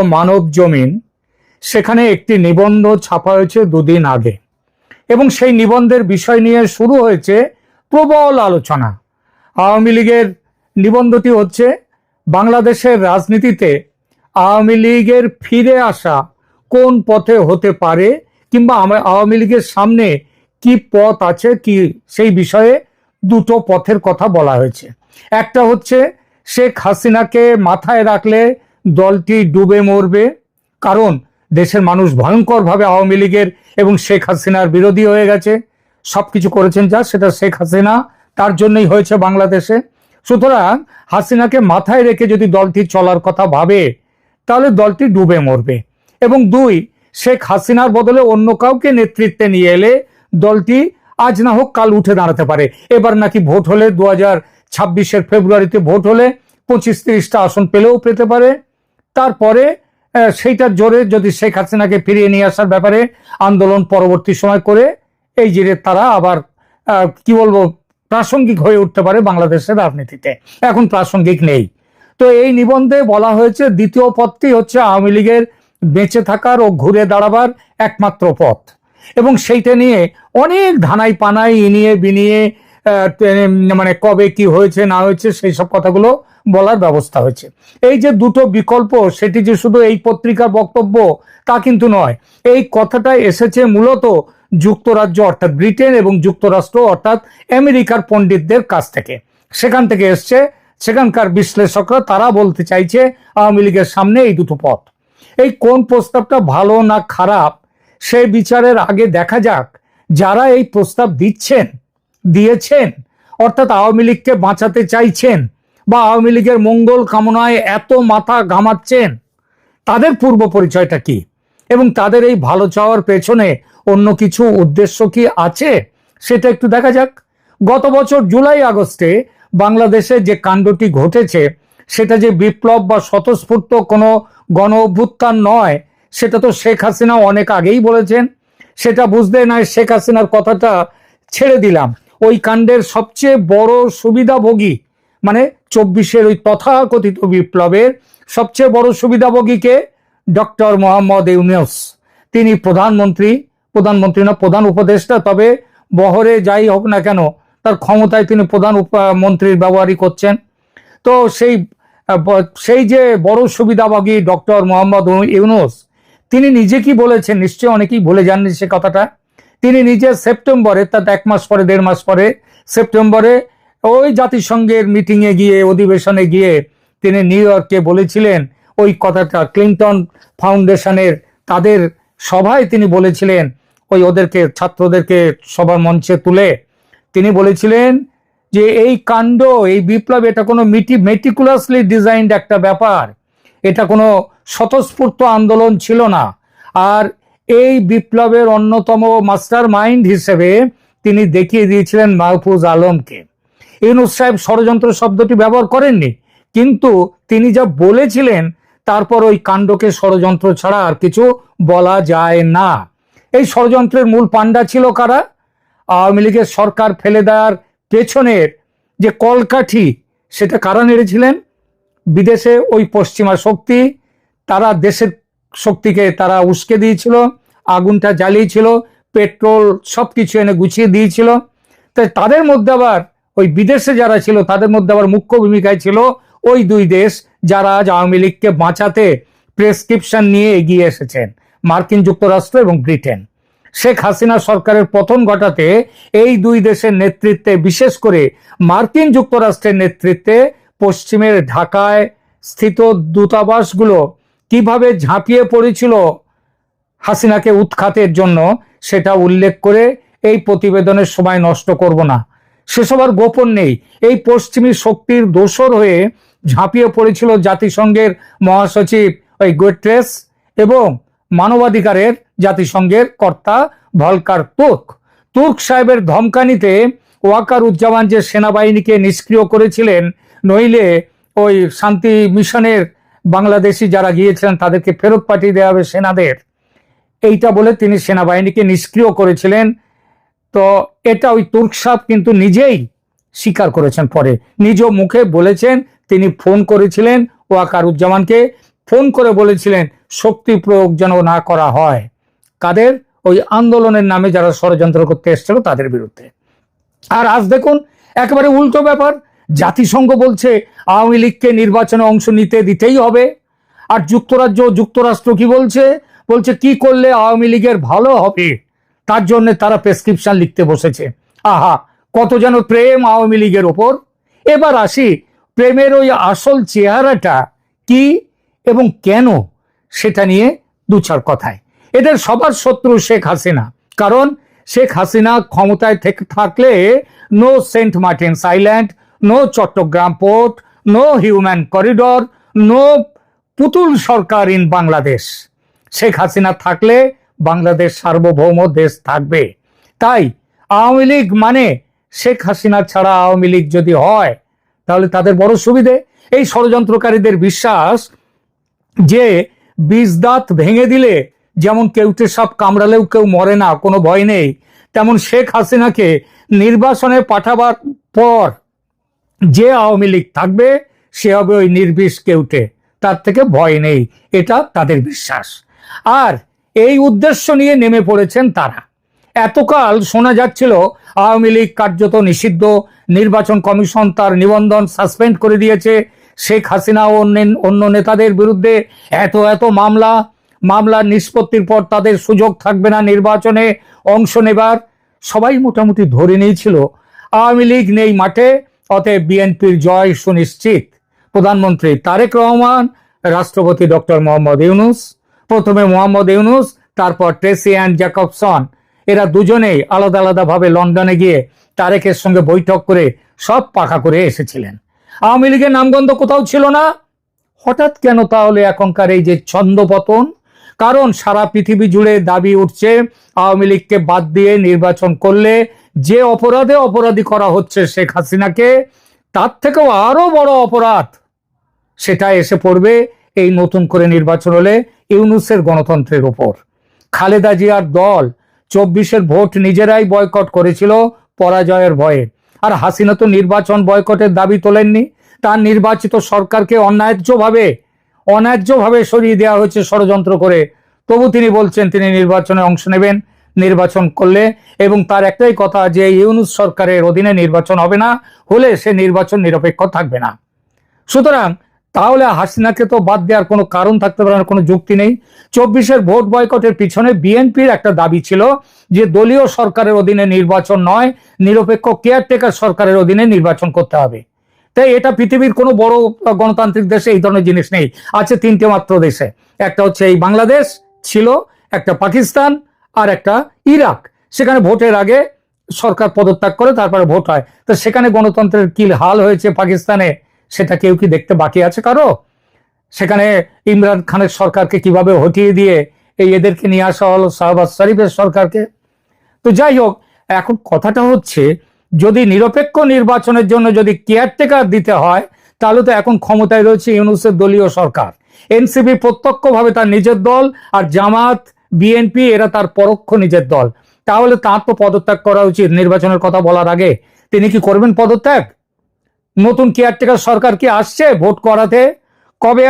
মানব জমিন, সেখানে একটি নিবন্ধ ছাপা হয়েছে দুদিন আগে এবং সেই নিবন্ধের বিষয় নিয়ে শুরু হয়েছে প্রবল আলোচনা। আওয়ামী লীগের নিবন্ধটি হচ্ছে বাংলাদেশের রাজনীতিতে আওয়ামী লীগের ফিরে আসা কোন পথে হতে পারে কিংবা আওয়ামী লীগের সামনে কি পথ আছে, কি সেই বিষয়ে দুটো পথের কথা বলা হয়েছে। একটা হচ্ছে শেখ হাসিনাকে মাথায় রাখলে দলটি ডুবে মরবে, কারণ দেশের মানুষ ভয়ঙ্করভাবে আওয়ামী লীগের এবং শেখ হাসিনার বিরোধী হয়ে গেছে। সবকিছু করেছেন যা, সেটা শেখ হাসিনা, তার জন্যই হয়েছে বাংলাদেশে। সুতরাং হাসিনাকে মাথায় রেখে যদি দলটি চলার কথা ভাবে তাহলে দলটি ডুবে মরবে। এবং দুই, শেখ হাসিনার বদলে অন্য কাউকে নেতৃত্বে নিয়ে এলে দলটি আজ না হোক কাল উঠে দাঁড়াতে পারে। এবার নাকি ভোট হলে 2026-এর ফেব্রুয়ারিতে ভোট হলে 25-30টা আসন পেলেও পেতে পারে। তারপরে সেইটার জোরে যদি শেখ হাসিনাকে ফিরিয়ে নিয়ে আসার ব্যাপারে আন্দোলন পরবর্তী সময় করে এই যে তারা আবার কি বলবো প্রাসঙ্গিক হয়ে উঠতে পারে বাংলাদেশের রাজনীতিতে। এখন প্রাসঙ্গিক নেই। তো এই নিবন্ধে বলা হয়েছে দ্বিতীয় পথটি হচ্ছে আওয়ামী লীগের বেঁচে থাকার ও ঘুরে দাঁড়াবার একমাত্র পথ, এবং সেইটা নিয়ে অনেক ধানাই পানাই ইনিয়ে বিনিয়ে মানে কবে কি হয়েছে না হয়েছে সেই সব কথাগুলো বলার ব্যবস্থা হয়েছে। এই যে দুটো বিকল্প, সেটি যে শুধু এই পত্রিকার বক্তব্য তা কিন্তু নয়। এই কথাটা এসেছে মূলত যুক্তরাজ্য অর্থাৎ ব্রিটেন এবং যুক্তরাষ্ট্র অর্থাৎ আমেরিকার পণ্ডিতদের কাছ থেকে। সেখান থেকে এসছে, সেখানকার বিশ্লেষকরা তারা বলতে চাইছে আওয়ামী লীগের সামনে এই দুটো পথ। এই কোন প্রস্তাবটা ভালো না খারাপ সেই বিচারের আগে দেখা যাক যারা এই প্রস্তাব দিয়েছেন অর্থাৎ আওয়ামী লীগকে বাঁচাতে চাইছেন বা আওয়ামী লীগের মঙ্গল কামনায় এত মাথা ঘামাচ্ছেন, তাদের পূর্ব পরিচয়টা কি এবং তাদের এই ভালো চাওয়ার পেছনে অন্য কিছু উদ্দেশ্য কি আছে সেটা একটু দেখা যাক। গত বছর জুলাই আগস্টে বাংলাদেশে যে কাণ্ডটি ঘটেছে সেটা যে বিপ্লব বা স্বতঃস্ফূর্ত কোনো গণ অভ্যুত্থান নয়, সেটা তো শেখ হাসিনা অনেক আগেই বলেছেন। সেটা বুঝতে নয় শেখ হাসিনার কথাটা ছেড়ে দিলাম, ওই কাণ্ডের সবচেয়ে বড় সুবিধাভোগী মানে 24-এর ওই তথাকথিত বিপ্লবের সবচেয়ে বড় সুবিধাভোগীকে ডক্টর মোহাম্মদ ইউনূস। তিনি প্রধানমন্ত্রী না প্রধান উপদেষ্টা, তবে বহরে যাই হোক না কেন তার ক্ষমতায় তিনি প্রধান মন্ত্রীর ব্যবহারই করছেন। তো সেই যে বড় সুবিধাভোগী ডক্টর মোহাম্মদ ইউনূস, তিনি নিজে কি বলেছেন নিশ্চয়ই অনেকেই ভুলে যাননি সে কথাটা। তিনি নিজে সেপ্টেম্বরে, তার 1 মাস পরে 1.5 মাস পরে সেপ্টেম্বরে ওই জাতিসংঘের মিটিংয়ে গিয়ে অধিবেশনে গিয়ে তিনি নিউ ইয়র্কে বলেছিলেন ওই কথাটা। ক্লিন্টন ফাউন্ডেশনের তাদের সভায় তিনি বলেছিলেন, ওই ওদেরকে ছাত্রদেরকে সবার মঞ্চে তুলে তিনি বলেছিলেন যে এই কাণ্ড, এই বিপ্লব, এটা কোনো মেটিকুলাসলি ডিজাইনড একটা ব্যাপার, এটা কোনো স্বতঃস্ফূর্ত আন্দোলন ছিল না। আর এই বিপ্লবের অন্যতম মাস্টার মাইন্ড হিসেবে তিনি দেখিয়ে দিয়েছিলেন মাহফুজ আলমকে। ইউনূস সাহেব ষড়যন্ত্র শব্দটি ব্যবহার করেননি, কিন্তু তিনি যা বলেছিলেন তারপর ওই কাণ্ডকে ষড়যন্ত্র ছাড়া আর কিছু বলা যায় না। এই ষড়যন্ত্রের মূল পাণ্ডা ছিল কারা? আওয়ামী লীগের সরকার ফেলে দেওয়ার পেছনের যে কলকাঠি, সেটা কারা নেড়েছিলেন? বিদেশে ওই পশ্চিমা শক্তি, তারা দেশের শক্তিকে তারা উস্কে দিয়েছিল, আগুনটা জ্বালিয়েছিল, পেট্রোল সবকিছু এনে গুছিয়ে দিয়েছিল। তাই তাদের মধ্যে আবার ওই বিদেশে যারা ছিল তাদের মধ্যে আবার মুখ্য ভূমিকায় ছিল ওই দুই দেশ যারা আজ আওয়ামী লীগকে বাঁচাতে প্রেসক্রিপশন নিয়ে এগিয়ে এসেছেন, মার্কিন যুক্তরাষ্ট্র এবং ব্রিটেন। শেখ হাসিনা সরকারের পতন ঘটাতে এই দুই দেশের নেতৃত্বে, বিশেষ করে মার্কিন যুক্তরাষ্ট্রের নেতৃত্বে পশ্চিমের ঢাকায় স্থিত দূতাবাসগুলো কিভাবে ঝাঁপিয়ে পড়েছিল হাসিনাকে উৎখাতের জন্য, সেটা উল্লেখ করে এই প্রতিবেদনের সময় নষ্ট করব না। সেসব আর গোপন নেই। এই পশ্চিমী শক্তির দোসর হয়ে ঝাঁপিয়ে পড়েছিল জাতিসংঘের মহাসচিব ওই গুটেরেস এবং মানবাধিকারের জাতিসংঘের কর্তা ভলকার তুর্ক সাহেবের ধমকানিতে ওয়াকারুজ্জামান যে সেনাবাহিনীকে নিষ্ক্রিয় করেছিলেন, নইলে ওই শান্তি মিশনের বাংলাদেশি যারা গিয়েছিলেন তাদেরকে ফেরত পাঠিয়ে দেওয়া হবে সেনাদের, এইটা বলে তিনি সেনাবাহিনীকে নিষ্ক্রিয় করেছিলেন। তো এটা ওই তুর্ক সাহেব কিন্তু নিজেই স্বীকার করেছেন, পরে নিজ মুখে বলেছেন তিনি ফোন করেছিলেন ওয়াকারুজ্জামানকে, ফোন করে বলেছিলেন শক্তি প্রয়োগ যেন না করা হয়, কাদের? ওই আন্দোলনের নামে যারা ষড়যন্ত্র করতে এসেছিল তাদের বিরুদ্ধে। আর আজ দেখুন একেবারে উল্টো ব্যাপার, জাতিসংঘ বলছে আওয়ামী লীগকে নির্বাচনে অংশ নিতে দিতেই হবে। আর যুক্তরাষ্ট্র কি বলছে? বলছে কি করলে আওয়ামী লীগের ভালো হবে তার জন্য তারা প্রেসক্রিপশন লিখতে বসেছে। আহা, কত যেন প্রেম আওয়ামী লীগের ওপর। এবার আসি প্রেমের ওই আসল চেহারাটা কি এবং কেন, সেটা নিয়ে দু চার কথায়। এদের সবার শত্রু শেখ হাসিনা, কারণ শেখ হাসিনা ক্ষমতায় থাকলে no Saint Martin's Island, no Chattogram port, no human corridor, no পুতুল সরকার ইন বাংলাদেশ। শেখ হাসিনা থাকলে বাংলাদেশ সার্বভৌম দেশ থাকবে। তাই আওয়ামী লীগ মানে শেখ হাসিনা ছাড়া আওয়ামী লীগ যদি হয় তাহলে তাদের বড় সুবিধে। এই ষড়যন্ত্রকারীদের বিশ্বাস যে বীজ দাঁত ভেঙে দিলে যেমন কেউটে সাপ কামড়ালেও কেউ মরে না, কোনো ভয় নেই, তেমন শেখ হাসিনাকে নির্বাচনে পাঠাবার পর যে আওয়ামী লীগ থাকবে সে হবে ওই নির্বিষ কেউটে, তার থেকে ভয় নেই, এটা তাদের বিশ্বাস। আর এই উদ্দেশ্য নিয়ে নেমে পড়েছেন তারা। এতকাল শোনা যাচ্ছিল আওয়ামী লীগ কার্যত নিষিদ্ধ, নির্বাচন কমিশন তার নিবন্ধন সাসপেন্ড করে দিয়েছে, শেখ হাসিনা ও অন্য নেতাদের বিরুদ্ধে এত মামলার নিষ্পত্তির পর তাদের সুযোগ থাকবে না নির্বাচনে অংশ নেবার। সবাই মোটামুটি ধরে নিয়েছিল আওয়ামী লীগ নেই মাঠে, অতএব বিএনপির জয় সুনিশ্চিত। প্রধানমন্ত্রী তারেক রহমান, রাষ্ট্রপতি ডক্টর মোহাম্মদ ইউনূস, প্রথমে মোহাম্মদ ইউনূস, তারপর ট্রেসি অ্যান্ড জ্যাকবসন, এরা দুজনেই আলাদা আলাদাভাবে লন্ডনে গিয়ে তারেকের সঙ্গে বৈঠক করে সব পাকা করে এসেছিলেন। আওয়ামী লীগের নামগন্ধ কোথাও ছিল না। হঠাৎ কেন তাহলে এখনকার এই যে ছন্দপতন? কারণ সারা পৃথিবী জুড়ে দাবি উঠছে আওয়ামী লীগকে বাদ দিয়ে নির্বাচন করলে যে অপরাধী করা হচ্ছে শেখ হাসিনাকে, তার থেকেও আরো বড় অপরাধ সেটা এসে পড়বে এই নতুন করে নির্বাচন হলে ইউনূসের গণতন্ত্রের উপর। খালেদা জিয়ার দল 24-এর ভোট নিজেরাই বয়কট করেছিল পরাজয়ের ভয়ে। আর হাসিনা তো নির্বাচন বয়কটের দাবি তোলেননি, তার নির্বাচিত সরকারকে অন্যায্যভাবে সরিয়ে দেওয়া হয়েছে ষড়যন্ত্র করে। তবু তিনি বলছেন তিনি নির্বাচনে অংশ নেবেন নির্বাচন করলে, এবং তার একটাই কথা যে ইউনূস সরকারের অধীনে নির্বাচন হবে না, হলে সে নির্বাচন নিরপেক্ষ থাকবে না। সুতরাং তাহলে হাসিনাকে তো বাদ দেওয়ার কোনো কারণ থাকতে পারে না, কোনো যুক্তি নেই। 24-এর ভোট বয়কটের পিছনে বিএনপির একটা দাবি ছিল যে দলীয় সরকারের অধীনে নির্বাচন নয়, নিরপেক্ষ কেয়ারটেকার সরকারের অধীনে নির্বাচন করতে হবে। তাই এটা পৃথিবীর কোনো বড় গণতান্ত্রিক দেশে এই ধরনের জিনিস নেই। আছে 3টে মাত্র দেশে, একটা হচ্ছে এই বাংলাদেশ ছিল, একটা পাকিস্তান, আর একটা ইরাক। সেখানে ভোটের আগে সরকার পদত্যাগ করে তারপরে ভোট হয়। তো সেখানে গণতন্ত্রের কি হাল হয়েছে পাকিস্তানে সেটা কেউ কি দেখতে বাকি আছে কারো? সেখানে ইমরান খানের সরকারকে কিভাবে হটিয়ে দিয়ে এদেরকে নিয়ে আসা হলো শাহবাজ শরীফের সরকারকে। তো যাই হোক, এখন কথাটা হচ্ছে যদি নিরপেক্ষ নির্বাচনের জন্য যদি কেয়ারটেকার দিতে হয় তাহলে তো এখন ক্ষমতায় রয়েছে ইউনূসের দলীয় সরকার। এনসিপি প্রত্যক্ষভাবে তার নিজের দল, আর জামাত বিএনপি এরা তার পরোক্ষ নিজের দল। তাহলে তার তো পদত্যাগ করা উচিত নির্বাচনের কথা বলার আগে। তিনি কি করবেন পদত্যাগ? নতুন কেয়ারটেকার সরকার কি আসছে ভোট করাতে? কবে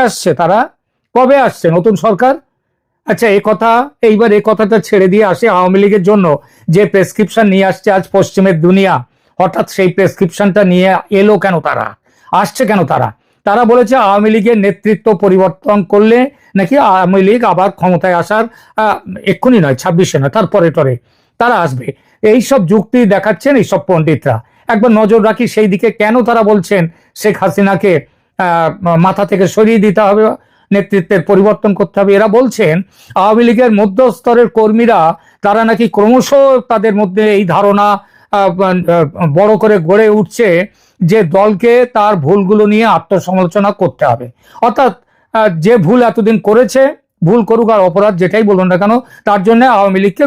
আসছে নতুন সরকার? আচ্ছা, এইবার কথাটা ছেড়ে দিয়ে আসে আওয়ামী লীগের জন্য যে প্রেসক্রিপশন নিয়ে আসছে আজ পশ্চিমের দুনিয়া। হঠাৎ সেই প্রেসক্রিপশনটা নিয়ে এলো কেন আসছে কেন তারা বলেছে আওয়ামী লীগের নেতৃত্ব পরিবর্তন করলে নাকি আওয়ামী লীগ আবার ক্ষমতায় আসার এক্ষুনি নয়, 26-এ নয়, তারপরে তারা আসবে। এইসব যুক্তি দেখাচ্ছেন এইসব পণ্ডিতরা। একবার নজর রাখি সেই দিকে, কেন তারা বলছেন শেখ হাসিনাকে মাথা থেকে সরিয়ে দিতে হবে, নেতৃত্বের পরিবর্তন করতে হবে। এরা বলছেন আওয়ামী লীগের মধ্যস্তরের কর্মীরা তারা নাকি ক্রমশ তাদের মধ্যে এই ধারণা বড় করে গড়ে উঠছে যে দলকে তার ভুলগুলো নিয়ে আত্মসমালোচনা করতে হবে। অর্থাৎ যে ভুল এতদিন করেছে, ভুল করুক আর অপরাধ যেটাই বলুন না কেন, তার জন্য আওয়ামী লীগকে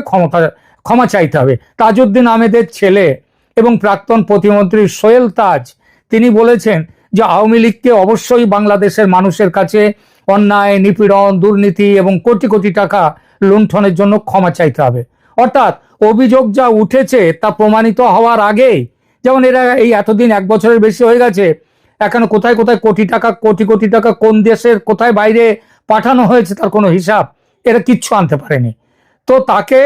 ক্ষমা চাইতে হবে। তাজউদ্দিন আহমেদের ছেলে এবং প্রাক্তন প্রতিমন্ত্রী সোহেল তাজ তিনি বলেছেন যে আওয়ামী লীগকে অবশ্যই বাংলাদেশের মানুষের কাছে অন্যায়, নিপীড়ন, দুর্নীতি এবং কোটি কোটি টাকা লুণ্ঠনের জন্য ক্ষমা চাইতে হবে। অর্থাৎ অভিযোগ যা উঠেছে তা প্রমাণিত হওয়ার আগেই, যেমন এরা এই এতদিন 1 বছরের বেশি হয়ে গেছে, এখনো কোথায় কোথায় কোটি কোটি টাকা কোন দেশের কোথায় বাইরে পাঠানো হয়েছে তার কোনো হিসাব, এরা কিচ্ছু আনতে পারেনি। তো তাকে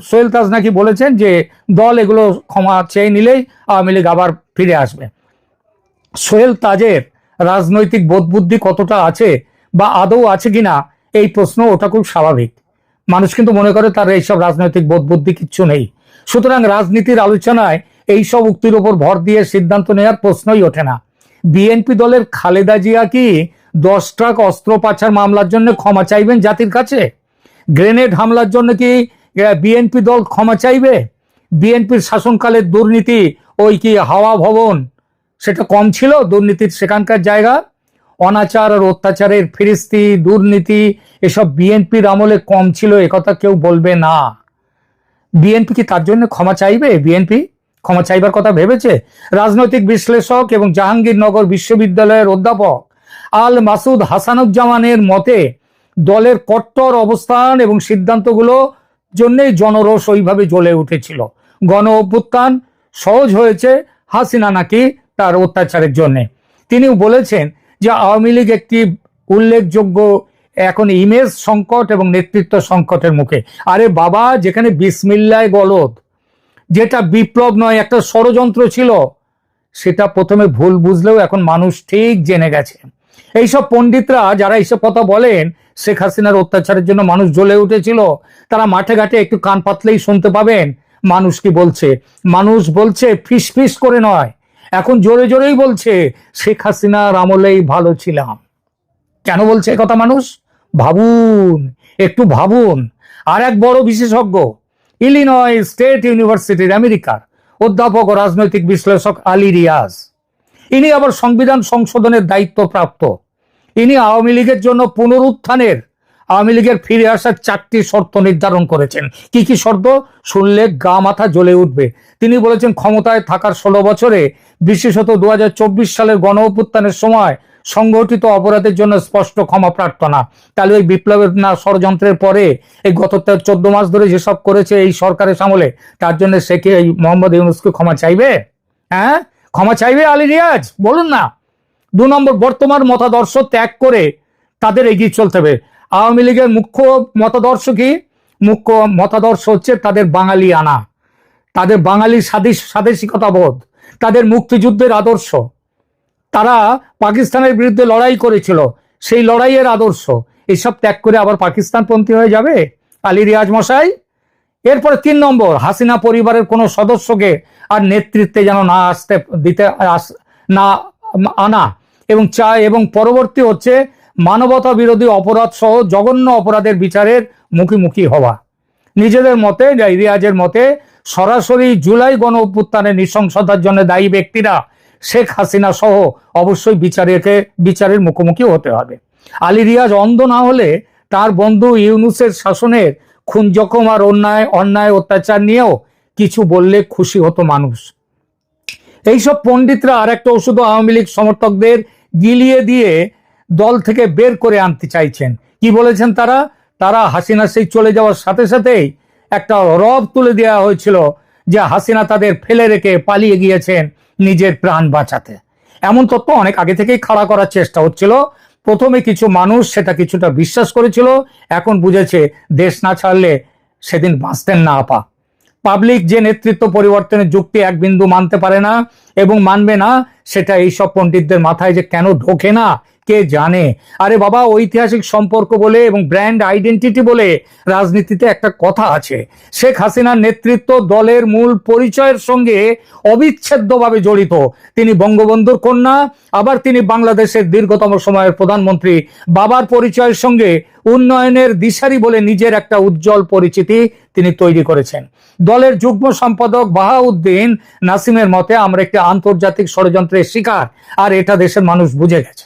সোহেল তাজ নাকি বলেছেন যে দল এগুলো ক্ষমা চেয়ে নিলেই আওয়ামী লীগ আবার ফিরে আসবে। সোহেল তাজের রাজনৈতিক বোধ বুদ্ধি কতটা আছে বা আদৌ আছে কিনা এই প্রশ্ন, ওটা খুব স্বাভাবিক। মানুষ কিন্তু মনে করে তার এইসব রাজনৈতিক বোধ বুদ্ধি কিচ্ছু নেই। সুতরাং রাজনীতির আলোচনায় এইসব উক্তির উপর ভর দিয়ে সিদ্ধান্ত নেওয়ার প্রশ্নই ওঠে না। বিএনপি দলের খালেদা জিয়া কি 10 ট্রাক অস্ত্র পাচার মামলার জন্য ক্ষমা চাইবেন জাতির কাছে? গ্রেনেড হামলার জন্য কি বিএনপি দল ক্ষমা চাইবে? বিএনপির শাসনকালের দুর্নীতি, ওই কি হাওয়া ভবন, সেটা কম ছিল দুর্নীতির সেখানকার জায়গা? অনাচার আর অত্যাচারের ফিরিস্তি, দুর্নীতি এসব বিএনপির আমলে কম ছিল, একথা কেউ বলবে না। বিএনপি কি তার জন্য ক্ষমা চাইবে? বিএনপি ক্ষমা চাইবার কথা ভেবেছে? রাজনৈতিক বিশ্লেষক এবং জাহাঙ্গীরনগর বিশ্ববিদ্যালয়ের অধ্যাপক আল মাসুদ হাসানুজ্জামানের মতে দলের কট্টর অবস্থান এবং সিদ্ধান্তগুলো জন্যই জনরোষ ওইভাবে জ্বলে উঠেছিল। গণ অভ্যুত্থান সহজ হয়েছে হাসিনা নাকি তার অত্যাচারের জন্য। তিনিও বলেছেন যে আওয়ামী লীগ একটি উল্লেখযোগ্য এখন ইমেজ সংকট এবং নেতৃত্ব সংকটের মুখে। আরে বাবা, যেখানে বিসমিল্লাহ গলদ, যেটা বিপ্লব নয় একটা ষড়যন্ত্র ছিল, সেটা প্রথমে ভুল বুঝলেও এখন মানুষ ঠিক জেনে গেছে। এইসব পণ্ডিতরা যারা এইসব কথা বলেন, শেখ হাসিনার অত্যাচারের জন্য মানুষ জ্বলে উঠেছিল, তারা মাঠে ঘাটে একটু কান পাতলেই শুনতে পাবেন মানুষ কি বলছে। মানুষ বলছে ফিস ফিস করে নয়, এখন জোরে জোরেই বলছে শেখ হাসিনার আমলেই ভালো ছিলাম। কেন বলছে কথা মানুষ? ভাবুন, একটু ভাবুন। আর এক বড় বিশেষজ্ঞ, ইলিনয় স্টেট ইউনিভার্সিটির আমেরিকার অধ্যাপক ও রাজনৈতিক বিশ্লেষক আলী রিয়াজ, ইনি আবার সংবিধান সংশোধনের দায়িত্বপ্রাপ্ত। ইনি আওয়ামী লীগের জন্য পুনরুত্থানের, আওয়ামী লীগের ফিরে আসার 4টি শর্ত নির্ধারণ করেছেন। কি কি শর্ত শুনলে গা মাথা জ্বলে উঠবে। তিনি বলেছেন ক্ষমতায় থাকার 16 বছরে, বিশেষত 2024 সালের গণ অভ্যুত্থানের সময় সংগঠিত অপরাধের জন্য স্পষ্ট ক্ষমা প্রার্থনা। তাহলে ওই বিপ্লবের না ষড়যন্ত্রের পরে এই গত 14 মাস ধরে যেসব করেছে এই সরকারের আমলে, তার জন্য সে কি এই মোহাম্মদ ইউনূসকে ক্ষমা চাইবে? হ্যাঁ, ক্ষমা চাইবে আলী রিয়াজ? বলুন না। 2 নম্বর, বর্তমান মতাদর্শ ত্যাগ করে তাদের এগিয়ে চলতে হবে। আওয়ামী লীগের মুখ্য মতাদর্শ কি? মুখ্য মতাদর্শ হচ্ছে তাদের বাঙালি আনা, তাদের বাঙালি স্বাদেশিকতা বোধ, তাদের মুক্তিযুদ্ধের আদর্শ। তারা পাকিস্তানের বিরুদ্ধে লড়াই করেছিল, সেই লড়াইয়ের আদর্শ। এইসব ত্যাগ করে আবার পাকিস্তানপন্থী হয়ে যাবে আলী রিয়াজ মশাই? এরপরে 3 নম্বর, হাসিনা পরিবারের কোনো সদস্যকে আর নেতৃত্বে যেন না আসতে দিতে না আনা, এবং পরবর্তী হচ্ছে মানবতা বিরোধী অপরাধ সহ জঘন্য অপরাধের বিচারের মুখোমুখি হওয়া। নিজেদের মতে, রিয়াজের মতে, সরাসরি জুলাই গণ অভ্যুত্থানের নৃশংসতার জন্য দায়ী ব্যক্তিরা শেখ হাসিনা সহ অবশ্যই বিচারের মুখোমুখি হতে হবে। আলী রিয়াজ অন্ধ না হলে তার বন্ধু ইউনূসের শাসনের খুন জখম আর অন্যায় অত্যাচার নিয়েও কিছু বললে খুশি হতো মানুষ। এইসব পণ্ডিতরা আর একটা ওষুধ আওয়ামী লীগ সমর্থকদের গিলিয়ে দিয়ে দল থেকে বের করে আনতে চাইছেন। কি বলেছেন তারা? তারা হাসিনা সেই চলে যাওয়ার সাথে সাথেই একটা রব তুলে দেওয়া হয়েছিল যে হাসিনা তাদের ফেলে রেখে পালিয়ে গিয়েছেন নিজের প্রাণ বাঁচাতে। এমন তথ্য অনেক আগে থেকেই খাড়া করার চেষ্টা হচ্ছিল। প্রথমে কিছু মানুষ সেটা কিছুটা বিশ্বাস করেছিল, এখন বুঝেছে দেশ না ছাড়লে সেদিন বাঁচতেন না আপা। পাবলিক যে নেতৃত্ব পরিবর্তনের যুক্তি এক বিন্দু মানতে পারে না এবং মানবে না, সেটা এইসব পণ্ডিতদের মাথায় যে কেন ঢোকে না কে জানে। আরে বাবা, ঐতিহাসিক সম্পর্ক বলে এবং ব্র্যান্ড আইডেন্টিটি বলে রাজনীতিতে একটা কথা আছে। শেখ হাসিনার নেতৃত্ব দলের মূল পরিচয়ের সঙ্গে অবিচ্ছেদ্যভাবে জড়িত। তিনি বঙ্গবন্ধুর কন্যা, আবার তিনি বাংলাদেশের দীর্ঘতম সময়ের প্রধানমন্ত্রী। বাবার পরিচয়ের সঙ্গে উন্নয়নের দিশারি বলে নিজের একটা উজ্জ্বল পরিচিতি তিনি তৈরি করেছেন। দলের যুগ্ম সম্পাদক বাহাউদ্দিন নাসিমের মতে, আমরা একটি আন্তর্জাতিক ষড়যন্ত্রের শিকার, আর এটা দেশের মানুষ বুঝে গেছে।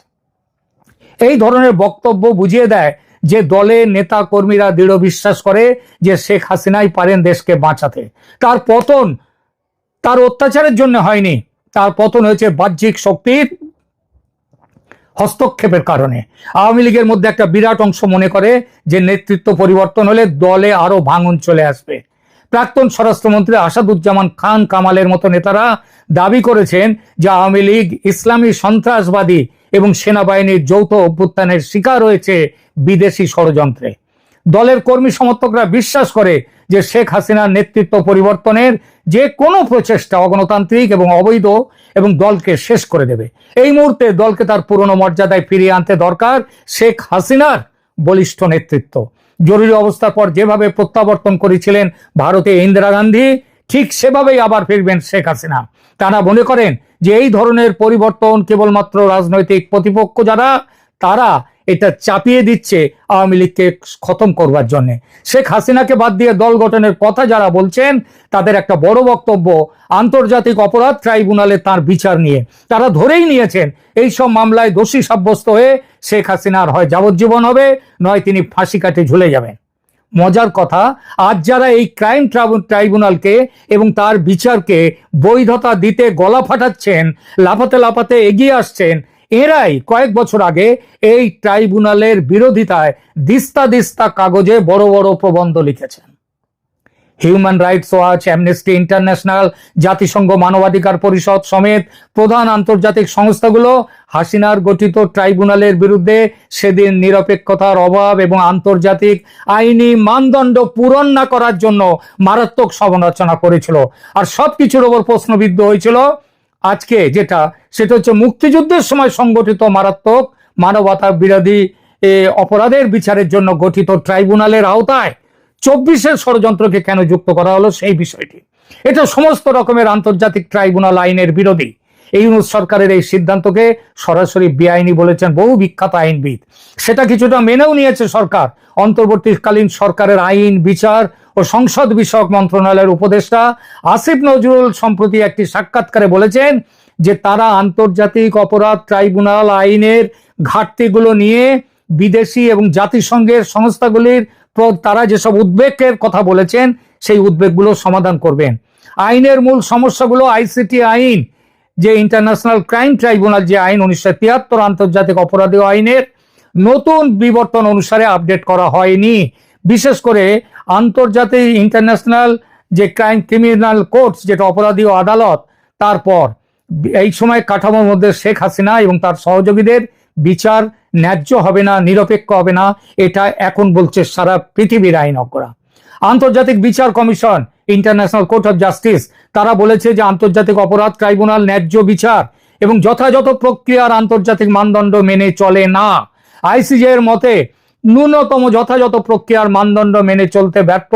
এই ধরনের বক্তব্য বুঝিয়ে দেয় যে দলের নেতা কর্মীরা দৃঢ় বিশ্বাস করে যে শেখ হাসিনাই পারেন দেশকে বাঁচাতে। তার পতন তার অত্যাচারের জন্য হয়নি, তার পতন হয়েছে বাহ্যিক শক্তির হস্তক্ষেপের কারণে। আওয়ামী লীগের মধ্যে একটা বিরাট অংশ মনে করে যে নেতৃত্ব পরিবর্তন হলে দলে আরো ভাঙন চলে আসবে। প্রাক্তন স্বরাষ্ট্রমন্ত্রী আসাদুজ্জামান খান কামালের মতো নেতারা দাবি করেছেন যে আওয়ামী লীগ ইসলামী সন্ত্রাসবাদী এবং সেনাবাহিনীর যৌথ অভ্যুত্থানের শিকার হয়েছে বিদেশি ষড়যন্ত্রে। দলের কর্মী সমর্থকরা বিশ্বাস করে যে শেখ হাসিনার নেতৃত্ব পরিবর্তনের যে কোনো প্রচেষ্টা অগণতান্ত্রিক এবং অবৈধ এবং দলকে শেষ করে দেবে। এই মুহূর্তে দলকে তার পুরনো মর্যাদায় ফিরিয়ে আনতে দরকার শেখ হাসিনার বলিষ্ঠ নেতৃত্ব। জরুরি অবস্থার পর যেভাবে প্রত্যাবর্তন করেছিলেন ভারতে ইন্দিরা গান্ধী, ঠিক সেভাবেই আবার ফিরবেন শেখ হাসিনা। তারা মনে করেন যে এই ধরনের পরিবর্তন কেবলমাত্র রাজনৈতিক প্রতিপক্ষ যারা, তারা এটা চাপিয়ে দিচ্ছে আওয়ামী লীগকে খতম করবার জন্য। শেখ হাসিনাকে বাদ দিয়ে দল গঠনের কথা যারা বলছেন, তাদের একটা বড় বক্তব্য আন্তর্জাতিক অপরাধ ট্রাইব্যুনালে তার বিচার নিয়ে। তারা ধরেই নিয়েছেন এই সব মামলায় দোষী সাব্যস্ত হয়ে শেখ হাসিনার হয় যাবজ্জীবন হবে, নয় তিনি ফাঁসি কাটে ঝুলে যাবেন। মজার কথা, আজ যারা এই ক্রাইম ট্রাইব্যুনালকে এবং তার বিচারকে বৈধতা দিতে গলা ফাটাচ্ছেন, লাফাতে লাফাতে এগিয়ে আসছেন, এরাই কয়েক বছর আগে এই ট্রাইব্যুনালের বিরোধিতায় দিস্তা দিস্তা কাগজে বড় বড় প্রবন্ধ লিখেছেন। Human rights watch, amnesty international, জাতিসংঘ মানবাধিকার পরিষদ সমেত প্রধান আন্তর্জাতিক সংস্থাগুলো হাসিনার গঠিত ট্রাইব্যুনালের বিরুদ্ধে সেদিন নিরপেক্ষতার অভাব এবং আন্তর্জাতিক আইনি মানদণ্ড পূরণ না করার জন্য মারাত্মক সমালোচনা করেছিল। আর সবকিছুর ওপর প্রশ্নবিদ্ধ হয়েছিল আজকে সেটা হচ্ছে মুক্তিযুদ্ধের সময় সংগঠিত মারাত্মক মানবতা বিরোধী অপরাধের বিচারের জন্য গঠিত ট্রাইব্যুনালের আওতায় 24-এর ষড়যন্ত্রকে কেন যুক্ত করা হলো সেই বিষয়টি। এটা সমস্ত রকমের আন্তর্জাতিক ট্রাইব্যুনাল আইনের বিরোধী। ইউনূস সরকারের এই সিদ্ধান্তকে সরাসরি বেআইনি বলেছেন বহু বিখ্যাত আইনবিদ। সেটা কিছুটা মেনেও নিয়েছে সরকার। অন্তর্বর্তীকালীন সরকারের আইন, বিচার ও সংসদ বিষয়ক মন্ত্রণালয়ের উপদেষ্টা আসিফ নজরুল সম্প্রতি একটি সাক্ষাৎকারে বলেছেন যে তারা আন্তর্জাতিক অপরাধ ট্রাইব্যুনাল আইনের ঘাটতিগুলো নিয়ে বিদেশি এবং জাতিসংঘের সংস্থাগুলির তারা যেসব উদ্বেগের কথা বলেছেন সেই উদ্বেগগুলো সমাধান করবেন। আইনের মূল সমস্যাগুলো আইসিটি আইন, যে ইন্টারন্যাশনাল ক্রাইম ট্রাইব্যুনাল যে আইন 1973 আন্তর্জাতিক অপরাধী আইনের নতুন বিবর্তন অনুসারে আপডেট করা হয়নি। বিশেষ করে আন্তর্জাতিক ইন্টারন্যাশনাল যে ক্রিমিনাল কোর্টস, যেটা অপরাধী আদালত, তারপর এই সময় কাঠামোর মধ্যে শেখ হাসিনা এবং তার সহযোগীদের বিচার ন্যায্য হবে না, নিরপেক্ষ হবে না, এটা এখন বলছে সারা পৃথিবীর আইনজ্ঞরা। আন্তর্জাতিক বিচার commission, international court of justice, তারা বলেছে যে আন্তর্জাতিক অপরাধ ট্রাইব্যুনাল ন্যায্য বিচার এবং যথাযথ প্রক্রিয়ার আন্তর্জাতিক মানদণ্ড মেনে চলে না। আইসিজে এর মতে ন্যূনতম যথাযথ প্রক্রিয়ার মানদণ্ড মেনে চলতে ব্যর্থ